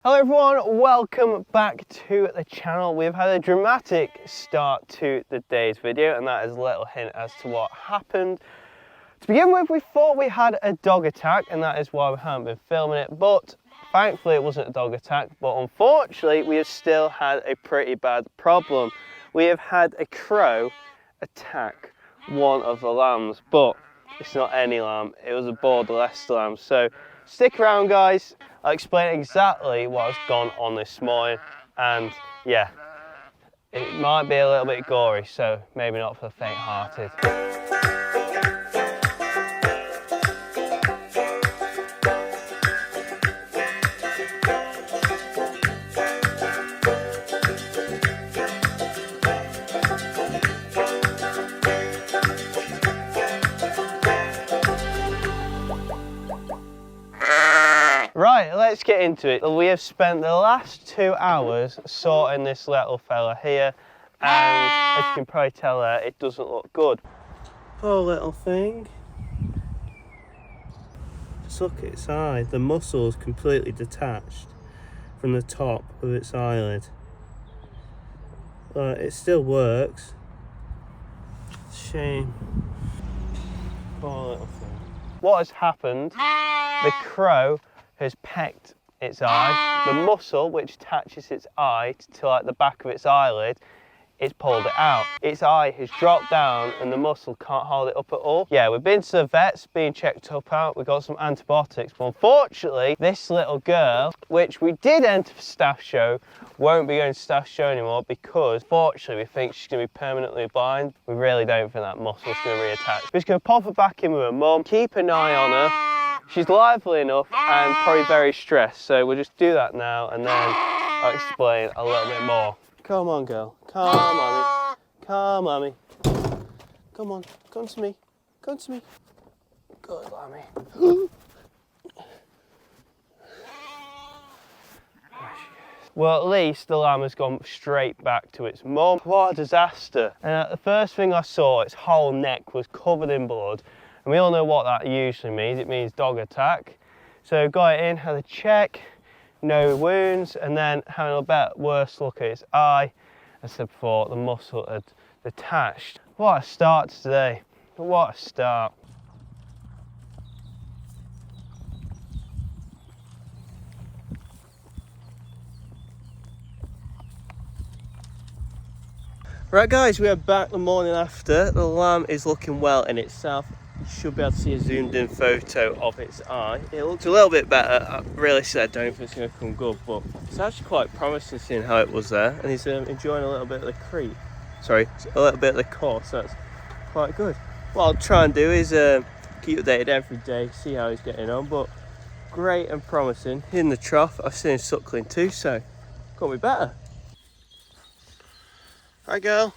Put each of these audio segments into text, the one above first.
Hello everyone, welcome back to the channel. We've had a dramatic start to the day's video, and that is a little hint as to what happened. To begin with, we thought we had a dog attack, and that is why we haven't been filming it, but thankfully it wasn't a dog attack. But unfortunately, we have still had a pretty bad problem. We have had a crow attack one of the lambs, but it's not any lamb, it was a Border Leicester lamb. So stick around guys, I'll explain exactly what has gone on this morning, and yeah, it might be a little bit gory, so maybe not for the faint-hearted. Right, let's get into it. We have spent the last 2 hours sorting this little fella here, and as you can probably tell there, it doesn't look good. Poor little thing. Just look at its eye. The muscle is completely detached from the top of its eyelid. It still works. Shame. Poor little thing. What has happened? The crow has pecked its eye. The muscle which attaches its eye to like the back of its eyelid, it's pulled it out. Its eye has dropped down and the muscle can't hold it up at all. Yeah, we've been to the vets, being checked up out, we got some antibiotics, but unfortunately this little girl, which we did enter for staff show, won't be going to staff show anymore because fortunately we think she's going to be permanently blind. We really don't think that muscle's going to reattach. We're just going to pop her back in with her mum, keep an eye on her. She's lively enough and probably very stressed, so we'll just do that now and then I'll explain a little bit more. Come on, girl. Come, mommy. Come, mommy. Come on. Come to me. Come to me. Good, lammy. Well, at least the lamb has gone straight back to its mum. What a disaster. And the first thing I saw, its whole neck was covered in blood. And we all know what that usually means. It means dog attack. So got it in, had a check, no wounds, and then having a bit worse look at its eye. As I said before, the muscle had detached. What a start today. What a start. Right guys, we are back the morning after. The lamb is looking well in itself. You should be able to see a zoomed in photo of its eye. It looks a little bit better. I really said I don't think it's going to come good, but it's actually quite promising seeing how it was there. And he's enjoying a little bit of the creep. Sorry, a little bit of the course, so that's quite good. What I'll try and do is keep updated every day, see how he's getting on, but great and promising. In the trough, I've seen him suckling too, so can't be better. Hi girl.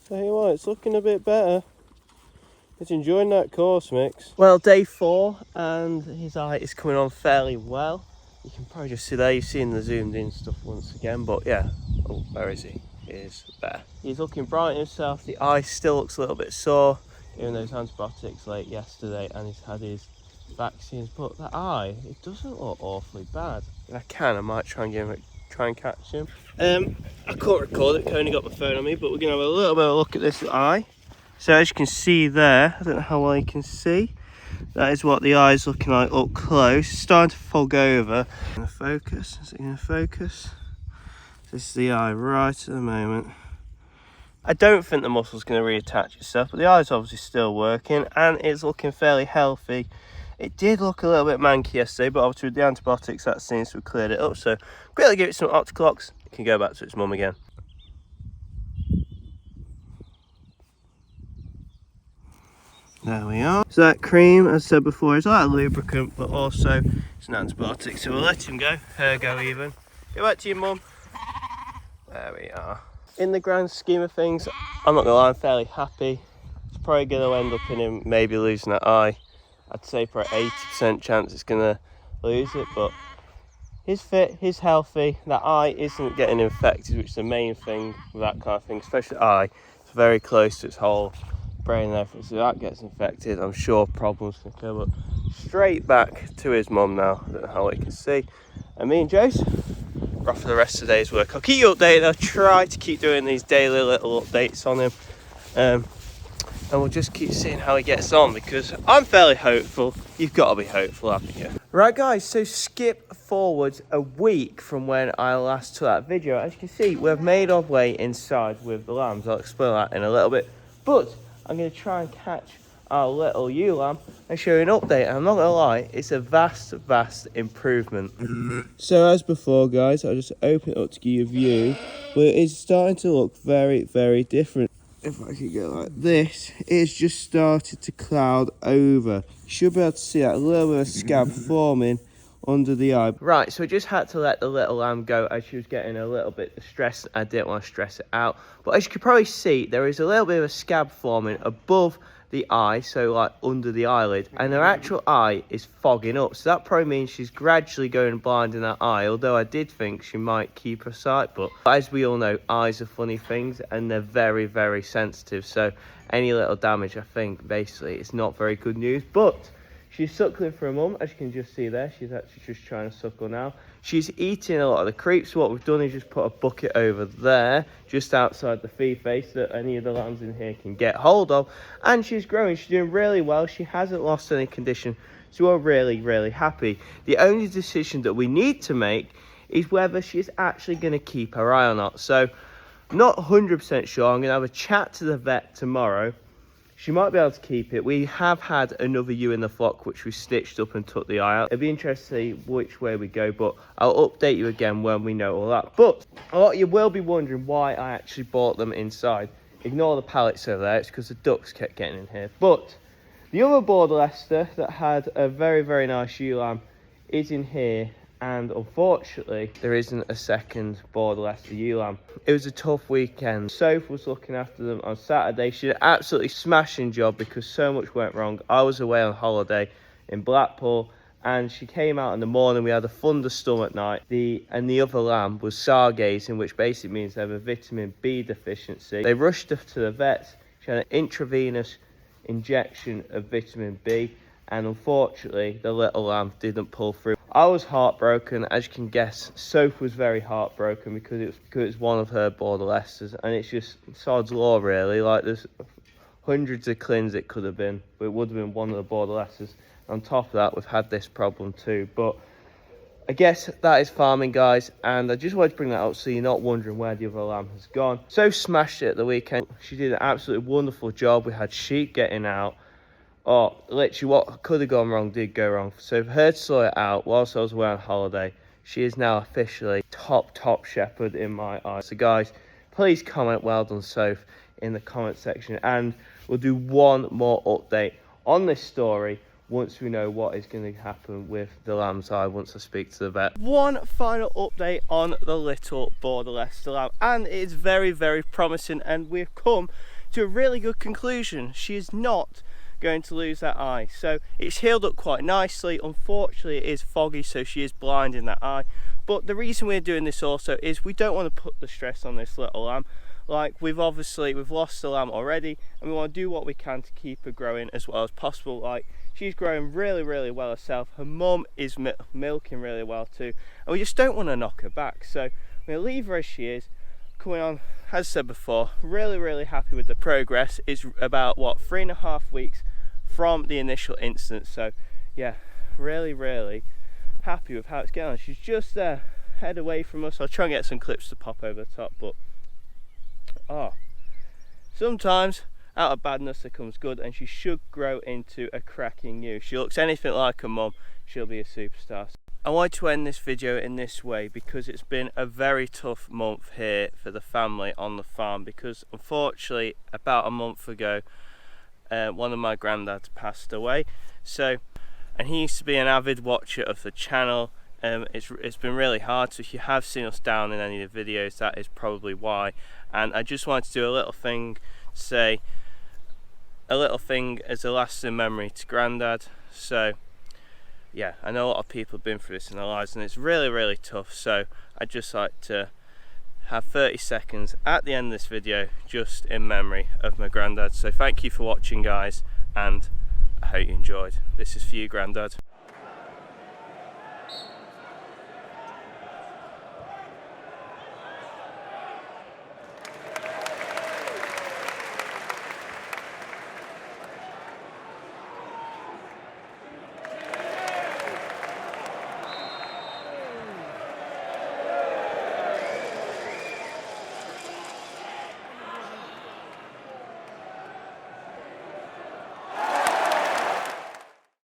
Tell you what, it's looking a bit better. It's enjoying that course mix. Well, day 4 and his eye is coming on fairly well. You can probably just see there, you've seen the zoomed in stuff once again, but yeah. Oh, where is he? He is there. He's looking bright himself. The eye still looks a little bit sore, even those antibiotics late yesterday, and he's had his vaccines, but that eye, it doesn't look awfully bad. If I might try and catch him. I can't record it, I only got my phone on me, but we're going to have a little bit of a look at this eye. So as you can see there, I don't know how well you can see, that is what the eye's looking like up close. It's starting to fog over. Going to focus, is it going to focus? This is the eye right at the moment. I don't think the muscle's going to reattach itself, but the eye's obviously still working and it's looking fairly healthy. It did look a little bit manky yesterday, but obviously with the antibiotics that seems to have cleared it up. So quickly give it some Octoclox, it can go back to its mum again. There we are. So that cream, as I said before, is like a lubricant, but also it's an antibiotic. So we'll let him go, her go even. Go back to your mum. There we are. In the grand scheme of things, I'm not gonna lie, I'm fairly happy. It's probably gonna end up in him maybe losing that eye. I'd say for an 80% chance it's going to lose it, but he's fit, he's healthy, that eye isn't getting infected, which is the main thing with that kind of thing, especially the eye. It's very close to its whole spraying and everything, so that gets infected, I'm sure problems can occur. But straight back to his mum now, I don't know how you can see. And me and Jace are off for the rest of the day's work. I'll keep you updated. I'll try to keep doing these daily little updates on him. And we'll just keep seeing how he gets on, because I'm fairly hopeful. You've got to be hopeful, haven't you? Right guys, so skip forward a week from when I last took that video. As you can see, we've made our way inside with the lambs. I'll explain that in a little bit. But I'm going to try and catch our little ewe lamb and show you an update. And I'm not going to lie, it's a vast improvement. So as before guys, I'll just open it up to give you a view. But it is starting to look very different. If I could go like this, it's just started to cloud over. You should be able to see that little bit of scab forming under the eye. Right, so I just had to let the little lamb go as she was getting a little bit stressed. I didn't want to stress it out. But as you can probably see, there is a little bit of a scab forming above the eye, so like under the eyelid, and her actual eye is fogging up, so that probably means she's gradually going blind in that eye, although I did think she might keep her sight. But as we all know, eyes are funny things and they're very sensitive, so any little damage, I think basically it's not very good news. But she's suckling for her mum, as you can just see there. She's actually just trying to suckle now. She's eating a lot of the creeps. So what we've done is just put a bucket over there, just outside the feed face, that any of the lambs in here can get hold of. And she's growing. She's doing really well. She hasn't lost any condition. So we're really happy. The only decision that we need to make is whether she's actually going to keep her eye or not. So not 100% sure. I'm going to have a chat to the vet tomorrow. She might be able to keep it. We have had another ewe in the flock which we stitched up and took the eye out. It'll be interesting to see which way we go, but I'll update you again when we know all that. But a lot of you will be wondering why I actually bought them inside. Ignore the pallets over there, it's because the ducks kept getting in here. But the other Border Leicester that had a very nice ewe lamb is in here. And unfortunately, there isn't a second Border Leicester ewe lamb. It was a tough weekend. Soph was looking after them on Saturday. She did an absolutely smashing job because so much went wrong. I was away on holiday in Blackpool, and she came out in the morning. We had a thunderstorm at night. And the other lamb was stargazing, which basically means they have a vitamin B deficiency. They rushed her to the vets. She had an intravenous injection of vitamin B, and unfortunately, the little lamb didn't pull through. I was heartbroken, as you can guess. Soph was very heartbroken because it's one of her Border Leicesters, and it's just sod's law really. Like, there's hundreds of clins it could have been, but it would have been one of the Border Leicesters. On top of that, we've had this problem too. But I guess that is farming, guys, and I just wanted to bring that up so you're not wondering where the other lamb has gone. So smashed it at the weekend. She did an absolutely wonderful job. We had sheep getting out. Oh, literally what could have gone wrong did go wrong. So for her to sort it out whilst I was away on holiday, she is now officially top shepherd in my eyes. So guys, please comment well done Soph in the comment section, and we'll do one more update on this story once we know what is going to happen with the lamb's eye once I speak to the vet. One final update on the little Border Leicester lamb, and it's very promising, and we've come to a really good conclusion. She is not going to lose that eye. So it's healed up quite nicely. Unfortunately, it is foggy, so she is blind in that eye. But the reason we're doing this also is we don't want to put the stress on this little lamb. Like, we've lost the lamb already, and we want to do what we can to keep her growing as well as possible. Like, she's growing really well herself. Her mum is milking really well too, and we just don't want to knock her back. So we're going to leave her as she is. Coming on, as I said before, really happy with the progress. It's about what, 3.5 weeks from the initial incident. So yeah, really happy with how it's going. She's just head away from us. I'll try and get some clips to pop over the top, but sometimes out of badness there comes good, and she should grow into a cracking ewe. She looks anything like her mum, she'll be a superstar. I wanted to end this video in this way because it's been a very tough month here for the family on the farm, because unfortunately about a month ago one of my granddads passed away. So, and he used to be an avid watcher of the channel. It's been really hard, so if you have seen us down in any of the videos, that is probably why. And I just wanted to do a little thing, say a little thing as a lasting memory to Grandad. So yeah, I know a lot of people have been through this in their lives, and it's really tough, so I'd just like to have 30 seconds at the end of this video just in memory of my granddad. So thank you for watching, guys, and I hope you enjoyed. This is for you, Grandad.